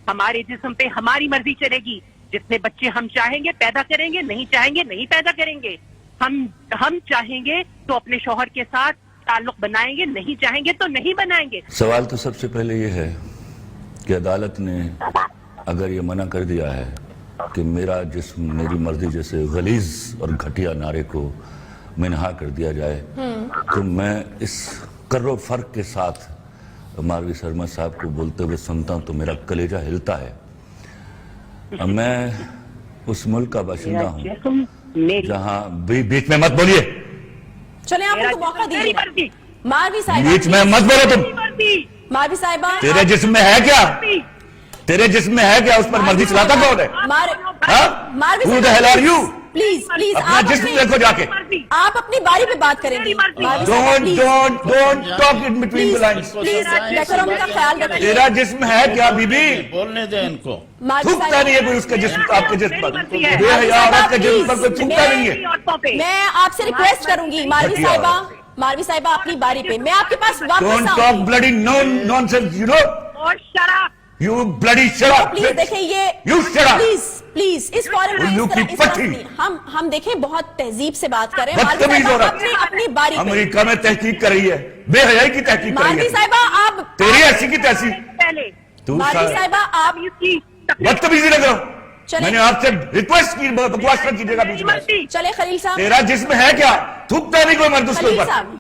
ہمارے جسم پہ ہماری مرضی چلے گی. جتنے بچے ہم چاہیں گے پیدا کریں گے, نہیں چاہیں گے نہیں پیدا کریں گے. ہم چاہیں گے تو اپنے شوہر کے ساتھ تعلق بنائیں گے, نہیں چاہیں گے تو نہیں بنائیں گے. سوال تو سب سے پہلے یہ ہے کہ عدالت نے اگر یہ منع کر دیا ہے کہ میرا جسم میری مرضی جیسے غلیظ اور گھٹیا نعرے کو منہا کر دیا جائے, تو میں اس کر و فرق کے ساتھ ماروی سرمد صاحب کو بولتے ہوئے سنتا ہوں تو میرا کلیجہ ہلتا ہے. میں اس ملک کا باشندہ ہوں جہاں بیچ میں مت بولیے, چلیں آپ ان کو موقع دیجیے. ماروی صاحبہ بیچ میں مت بولو تم. ماروی صاحبہ تیرے جسم میں ہے کیا, تیرے جسم میں ہے کیا, اس پر مرضی چلاتا کون ہے؟ Marvi Who the hell are you? Please please اپنا جسم دیکھو جا کے. آپ اپنی باری پہ بات کریں گے. Don't talk in between the lines. Please decorum کا خیال رکھیں. تیرا جسم ہے کیا بی بی؟ بولنے دیں ان کو. تھوکتا نہیں ہے کوئی اس کا جسم آپ کے جسم پر, بے حیا عورت کے جسم پر کوئی تھوکتا نہیں ہے. میں آپ سے ریکویسٹ کروں گی ماروی صاحبہ اپنی باری پہ, میں آپ کے پاس واپس Don't آؤں talk گی. bloody nonsense, you know? اور شراب You bloody shut up. Please دیکھیں یہ You shut up. پلیز اس فورم الو کی پٹھی. ہم دیکھیں بہت تہذیب سے بات کریں. بدتمیز عورت اپنی باری پہ. امریکہ میں تحقیق کر رہی ہے, بے حیائی کی تحقیق کر رہی ماروی ہے. صاحبہ آپ تیری ایسی کی تیسی. پہلے ماروی صاحبہ آپ بدتمیزی نہ کرو. میں نے آپ سے ریکویسٹ کی, بکواس نہ کیجیے گا بیچ میں. چلے خلیل صاحب, تیرا جسم ہے کیا, تھوکتا نہیں کوئی مرد اس کے خلیل اوپر. صاحب